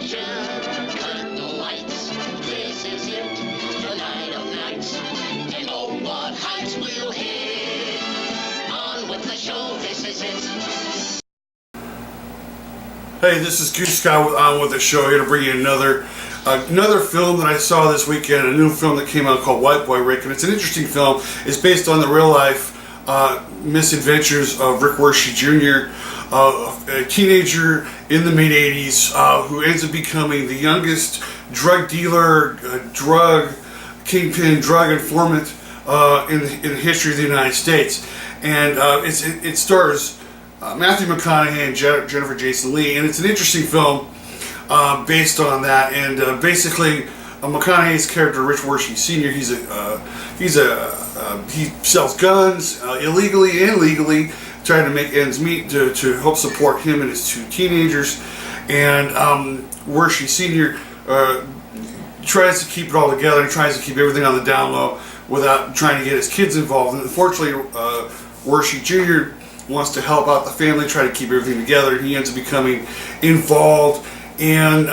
attention. Cut the lights. This is it. The night of nights. And oh, what heights we'll hit. On with the show. This is it. Hey, this is Goose on with the show, here to bring you another film that I saw this weekend, a new film that came out called White Boy Rick, and it's an interesting film. It's based on the real life misadventures of Rick Wershey Jr., a teenager in the mid-'80s who ends up becoming the youngest drug dealer, drug kingpin, drug informant in the history of the United States. And it stars Matthew McConaughey and Jennifer Jason Leigh, and it's an interesting film based on that. And basically, McConaughey's character, Rich Wershey Sr., he sells guns illegally and legally, trying to make ends meet to help support him and his two teenagers. And Wershey Sr. Tries to keep it all together and tries to keep everything on the down low without trying to get his kids involved. And unfortunately, Wershey Jr. wants to help out the family, try to keep everything together. He ends up becoming involved in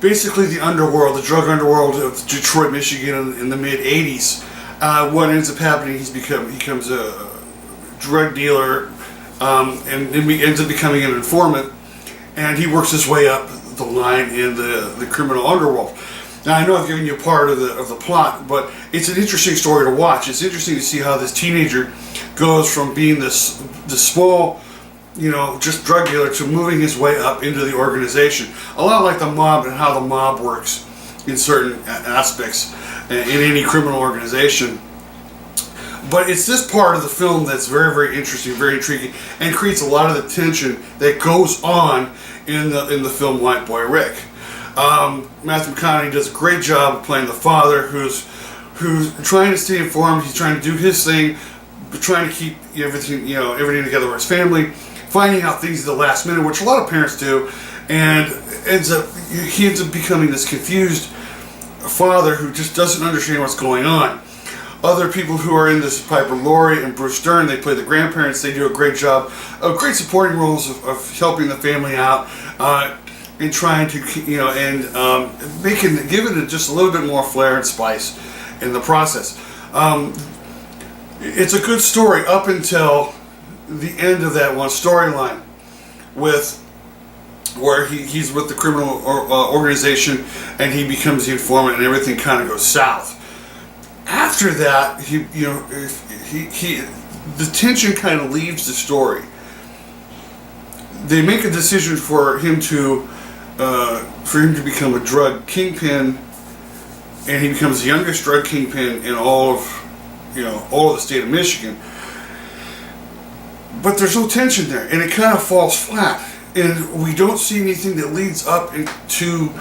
basically the underworld, the drug underworld of Detroit, Michigan in the mid-'80s. What ends up happening, he becomes a drug dealer and he ends up becoming an informant, and he works his way up the line in the criminal underworld. Now, I know I've given you a part of the plot, but it's an interesting story to watch. It's interesting to see how this teenager goes from being this small, just drug dealer to moving his way up into the organization. A lot like the mob and how the mob works in certain aspects in any criminal organization. But it's this part of the film that's very, very interesting, very intriguing, and creates a lot of the tension that goes on in the film White Boy Rick. Matthew McConaughey does a great job of playing the father who's trying to stay informed. He's trying to do his thing, but trying to keep everything together with his family, finding out things at the last minute, which a lot of parents do, and he ends up becoming this confused father who just doesn't understand what's going on. Other people who are in this, Piper Laurie and Bruce Dern, they play the grandparents. They do a great job of great supporting roles of helping the family out and trying to, giving it just a little bit more flair and spice in the process. It's a good story up until the end of that one storyline, where he's with the criminal organization and he becomes the informant, and everything kind of goes south. After that, the tension kind of leaves the story. They make a decision for him to become a drug kingpin, and he becomes the youngest drug kingpin in all of the state of Michigan. But there's no tension there, and it kind of falls flat, and we don't see anything that leads up into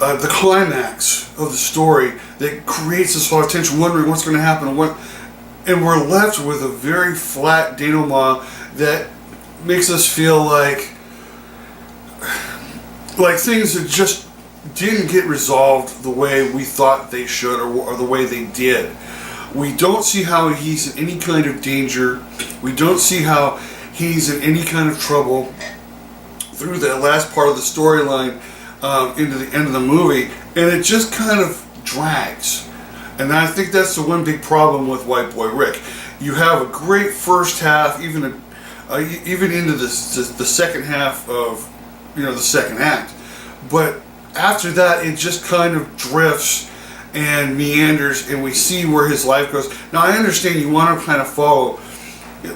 the climax of the story that creates this lot of tension, wondering what's going to happen, and we're left with a very flat denouement that makes us feel like things that just didn't get resolved the way we thought they should, or the way they did. We don't see how he's in any kind of danger. We don't see how he's in any kind of trouble through that last part of the storyline into the end of the movie, and it just kind of drags. And I think that's the one big problem with White Boy Rick. You have a great first half, even into the second half of the second act, but after that it just kind of drifts and meanders, and we see where his life goes. Now, I understand you want to kind of follow,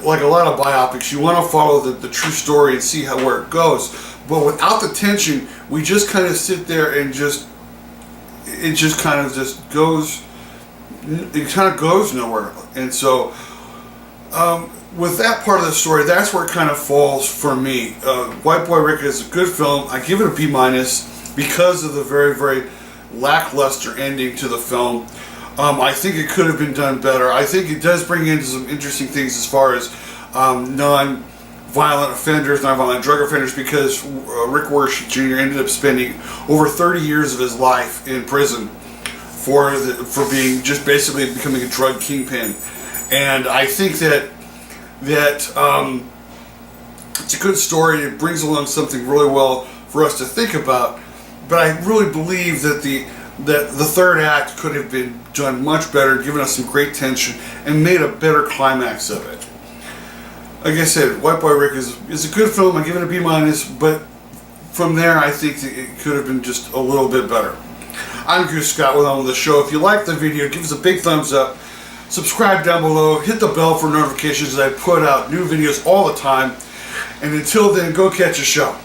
like a lot of biopics, you want to follow the true story and see where it goes. But without the tension, we just kind of sit there and it just kind of goes nowhere. And so, with that part of the story, that's where it kind of falls for me. White Boy Rick is a good film. I give it a B- because of the very, very lackluster ending to the film. I think it could have been done better. I think it does bring in some interesting things as far as non-violent offenders, non-violent drug offenders, because Rick Wershey Jr. ended up spending over 30 years of his life in prison for being just basically becoming a drug kingpin. And I think that it's a good story. It brings along something really well for us to think about. But I really believe that the third act could have been done much better, given us some great tension, and made a better climax of it. Like I said, White Boy Rick is a good film. I give it a B-, but from there I think that it could have been just a little bit better. I'm Goose Scott with On The Show. If you like the video, give us a big thumbs up. Subscribe down below. Hit the bell for notifications as I put out new videos all the time. And until then, go catch a show.